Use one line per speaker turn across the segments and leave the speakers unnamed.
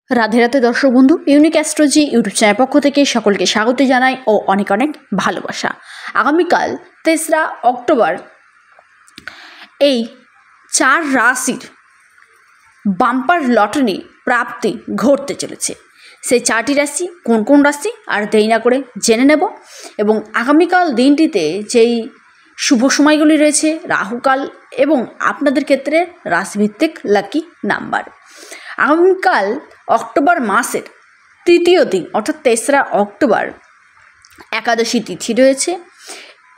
রাধে রাধে দর্শক বন্ধু, unique astrology YouTube channel পক্ষ থেকে সকলকে স্বাগত জানাই ও অনেক অনেক ভালোবাসা। আগামীকাল 3রা অক্টোবর এই 4 রাশির বাম্পার লটারি প্রাপ্তি ঘটতে চলেছে। সেই 4টি রাশি কোন কোন রাশি আর দেরি না করে জেনে নেব। এবং আগামীকাল দিনটিতে যেই শুভ সময়গুলি রয়েছে, রাহুকাল এবং আপনাদের ক্ষেত্রে রাশিভিত্তিক লাকি নাম্বার। আগামীকাল অক্টোবর মাসের তৃতীয় দিন অর্থাৎ 3রা অক্টোবর একাদশী তিথি রয়েছে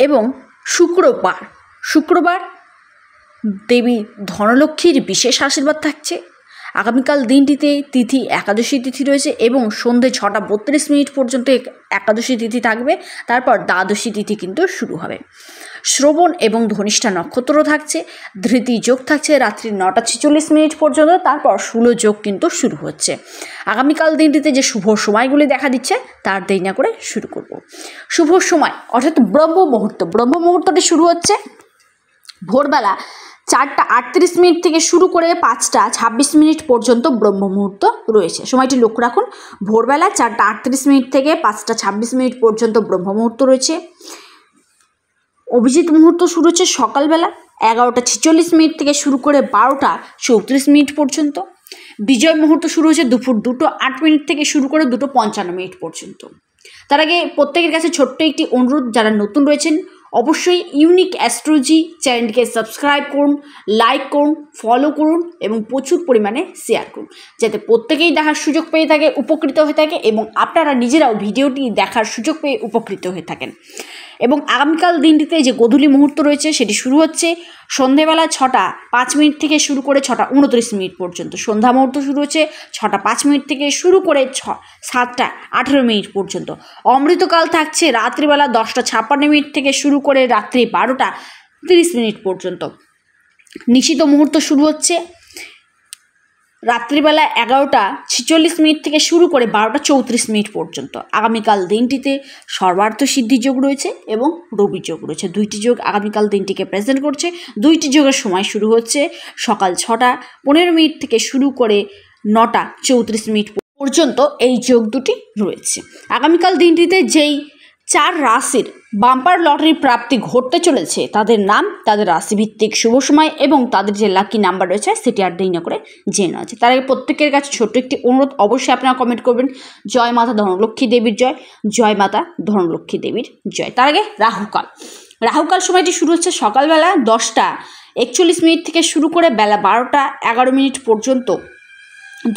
এবং শুক্রবার দেবী ধনলক্ষ্মীর বিশেষ আশীর্বাদ থাকছে। আগামীকাল দিনটিতে তিথি একাদশী তিথি রয়েছে এবং সন্ধ্যে 6টা 32 মিনিট পর্যন্ত একাদশী তিথি থাকবে। তারপর দ্বাদশী তিথি কিন্তু শুরু হবে। শ্রবণ এবং ধনিষ্ঠা নক্ষত্র থাকছে। ধৃতি যোগ থাকছে রাত্রি 9টা 46 মিনিট পর্যন্ত। তারপর শূল যোগ কিন্তু শুরু হচ্ছে। আগামীকাল দিনটিতে যে শুভ সময়গুলি দেখা দিচ্ছে তার দেরি না করে শুরু করব। শুভ সময় অর্থাৎ ব্রহ্ম মুহূর্তটি শুরু হচ্ছে ভোরবেলা 4টা 38 মিনিট থেকে শুরু করে 5টা 26 মিনিট পর্যন্ত ব্রহ্ম মুহূর্ত রয়েছে। সময়টি লক্ষ্য রাখুন, ভোরবেলা 4টা 38 মিনিট থেকে 5টা 26 মিনিট পর্যন্ত ব্রহ্ম মুহূর্ত রয়েছে। অভিজিৎ মুহূর্ত শুরু হচ্ছে সকালবেলা 11টা 46 মিনিট থেকে শুরু করে 12টা 34 মিনিট পর্যন্ত। বিজয় মুহূর্ত শুরু হচ্ছে দুপুর 2টা 8 মিনিট থেকে শুরু করে 2টা 55 মিনিট পর্যন্ত। তার আগে প্রত্যেকের কাছে ছোট্ট একটি অনুরোধ, যারা নতুন রয়েছেন অবশ্যই ইউনিক অ্যাস্ট্রোলজি চ্যানেলটিকে সাবস্ক্রাইব করুন, লাইক করুন, ফলো করুন এবং প্রচুর পরিমাণে শেয়ার করুন, যাতে প্রত্যেকেই দেখার সুযোগ পেয়ে থাকে, উপকৃত হয়ে থাকে এবং আপনারা নিজেরাও ভিডিওটি দেখার সুযোগ পেয়ে উপকৃত হয়ে থাকেন। এবং আগামীকাল দিনটিতে যে গোধূলি মুহূর্ত রয়েছে সেটি শুরু হচ্ছে সন্ধেবেলা 6টা 5 মিনিট থেকে শুরু করে 6টা 29 মিনিট পর্যন্ত। সন্ধ্যা মুহূর্ত শুরু হচ্ছে 6টা 5 মিনিট থেকে শুরু করে 7টা 18 মিনিট পর্যন্ত। অমৃতকাল থাকছে রাত্রিবেলা 10টা 56 মিনিট থেকে শুরু করে রাত্রি 12টা 30 মিনিট পর্যন্ত। নিশিত মুহূর্ত শুরু হচ্ছে রাত্রিবেলা 11টা 46 মিনিট থেকে শুরু করে 12টা 34 মিনিট পর্যন্ত। আগামীকাল দিনটিতে সর্বার্থ সিদ্ধি যোগ রয়েছে এবং রবি যোগ রয়েছে। 2টি যোগ আগামীকাল দিনটিকে প্রেজেন্ট করছে। 2টি যোগের সময় শুরু হচ্ছে সকাল 6টা 15 মিনিট থেকে শুরু করে 9টা 34 মিনিট পর্যন্ত এই যোগ দুটি রয়েছে। আগামীকাল দিনটিতে যেই 4 রাশির বাম্পার লটারি প্রাপ্তি ঘটতে চলেছে তাদের নাম, তাদের রাশিভিত্তিক শুভ সময় এবং তাদের যে লাকি নাম্বার রয়েছে সেটি আর দেরি না করে জেনে নেওয়া আছে। তার আগে প্রত্যেকের কাছে ছোট্ট একটি অনুরোধ, অবশ্যই আপনারা কমেন্ট করবেন জয় মাতা ধনলক্ষ্মী দেবীর জয়, জয় মাতা ধনলক্ষ্মী দেবীর জয়। তার আগে রাহুকাল সময়টি শুরু হচ্ছে সকালবেলা 10টা 41 মিনিট থেকে শুরু করে বেলা 12টা 11 মিনিট পর্যন্ত।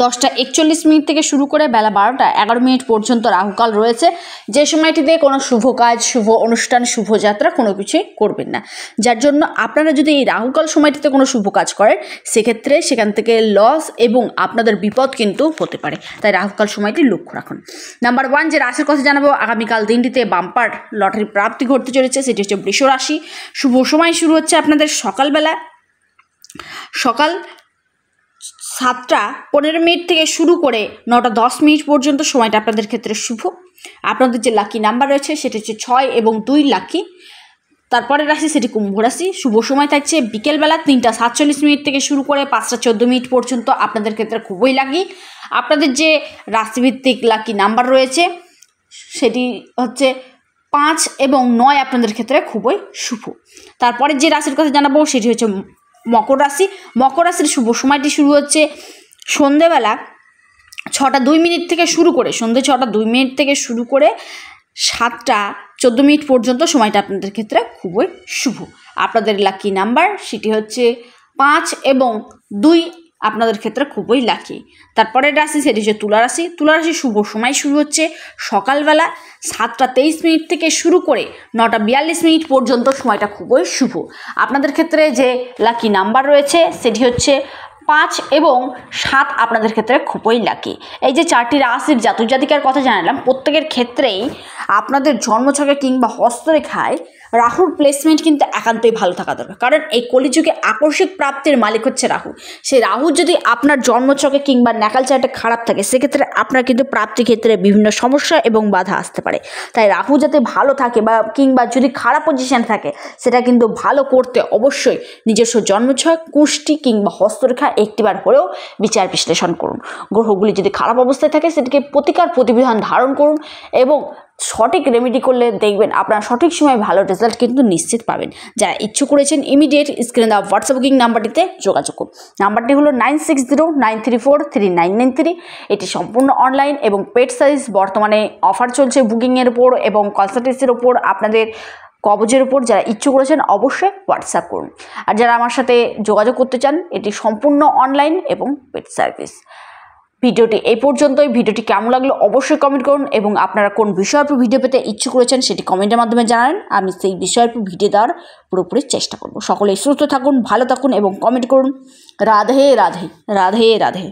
10টা 41 মিনিট থেকে শুরু করে বেলা 12টা 11 মিনিট পর্যন্ত রাহুকাল রয়েছে। যে সময়টিতে কোনো শুভ কাজ, শুভ অনুষ্ঠান, শুভযাত্রা কোনো কিছুই করবেন না, যার জন্য আপনারা যদি এই রাহুকাল সময়টিতে কোনো শুভ কাজ করেন সেক্ষেত্রে সেখান থেকে লস এবং আপনাদের বিপদ কিন্তু হতে পারে। তাই রাহুকাল সময়টি লক্ষ্য রাখুন। নাম্বার 1 যে রাশির কথা জানাবো আগামীকাল দিনটিতে বাম্পার লটারি প্রাপ্তি ঘটতে চলেছে সেটি হচ্ছে বৃষ রাশি। শুভ সময় শুরু হচ্ছে আপনাদের সকাল 7টা 15 মিনিট থেকে শুরু করে 9টা 10 মিনিট পর্যন্ত। সময়টা আপনাদের ক্ষেত্রে শুভ। আপনাদের যে লাকি নাম্বার রয়েছে সেটি হচ্ছে 6 এবং 2 লাকি। তারপরে রাশি সেটি কুম্ভ রাশি। শুভ সময় থাকছে বিকেলবেলা 3টা 47 মিনিট থেকে শুরু করে 5টা 14 মিনিট পর্যন্ত। আপনাদের ক্ষেত্রে খুবই লাকি। আপনাদের যে রাশিভিত্তিক লাকি নাম্বার রয়েছে সেটি হচ্ছে 5 এবং 9 আপনাদের ক্ষেত্রে খুবই শুভ। তারপরে যে রাশির কথা জানাবো সেটি হচ্ছে মকর রাশির শুভ সময়টি শুরু হচ্ছে সন্ধেবেলা 6টা 2 মিনিট থেকে শুরু করে 7টা 14 মিনিট পর্যন্ত। সময়টা আপনাদের ক্ষেত্রে খুবই শুভ। আপনাদের লাকি নাম্বার সেটি হচ্ছে 5 এবং 2 আপনাদের ক্ষেত্রে খুবই লাকি। তারপরের রাশি সেটি হচ্ছে তুলা রাশি। শুভ সময় শুরু হচ্ছে সকালবেলা 7টা 23 মিনিট থেকে শুরু করে 9টা 42 মিনিট পর্যন্ত। সময়টা খুবই শুভ। আপনাদের ক্ষেত্রে যে লাকি নাম্বার রয়েছে সেটি হচ্ছে 5 এবং 7 আপনাদের ক্ষেত্রে খুবই লাকি। এই যে 4টি রাশির জাতক জাতিকার কথা জানালাম, প্রত্যেকের ক্ষেত্রেই আপনাদের জন্মছকে কিংবা হস্তরেখায় রাহুর প্লেসমেন্ট কিন্তু একান্তই ভালো থাকা দরকার। কারণ এই কলিযুগে আকস্মিক প্রাপ্তির মালিক হচ্ছে রাহু। সেই রাহু যদি আপনার জন্মছকে কিংবা ন্যাকাল চার্টে খারাপ থাকে সেক্ষেত্রে আপনার কিন্তু প্রাপ্তি ক্ষেত্রে বিভিন্ন সমস্যা এবং বাধা আসতে পারে। তাই রাহু যাতে ভালো থাকে কিংবা যদি খারাপ পজিশন থাকে সেটা কিন্তু ভালো করতে অবশ্যই নিজস্ব জন্মছক, কুষ্টি কিংবা হস্তরেখা একটিবার হলেও বিচার বিশ্লেষণ করুন। গ্রহগুলি যদি খারাপ অবস্থায় থাকে সেটিকে প্রতিকার প্রতিবিধান ধারণ করুন এবং সঠিক রেমেডি করলে দেখবেন আপনারা সঠিক সময়ে ভালো রেজাল্ট কিন্তু নিশ্চিত পাবেন। যারা ইচ্ছুক করেছেন ইমিডিয়েট স্ক্রিনে দেওয়া হোয়াটসঅ্যাপ বুকিং নাম্বারটিতে যোগাযোগ করুন। নাম্বারটি হলো 9609343993। এটি সম্পূর্ণ অনলাইন এবং পেড সার্ভিস। বর্তমানে অফার চলছে বুকিংয়ের উপর এবং কনসালটেন্সির ওপর, আপনাদের কবজের উপর। যারা ইচ্ছুক করেছেন অবশ্যই হোয়াটসঅ্যাপ করুন। আর যারা আমার সাথে যোগাযোগ করতে চান এটি সম্পূর্ণ অনলাইন এবং পেড সার্ভিস। ভিডিওটি এই পর্যন্তই। ভিডিওটি কেমন লাগলো অবশ্যই কমেন্ট করুন এবং আপনারা কোন বিষয়ের উপর ভিডিও পেতে ইচ্ছুক রয়েছেন সেটি কমেন্টের মাধ্যমে জানান। আমি সেই বিষয়ের উপর ভিডিও দেওয়ার পুরোপুরি চেষ্টা করব। সকলে সুস্থ থাকুন, ভালো থাকুন এবং কমেন্ট করুন। রাধে রাধে, রাধে রাধে।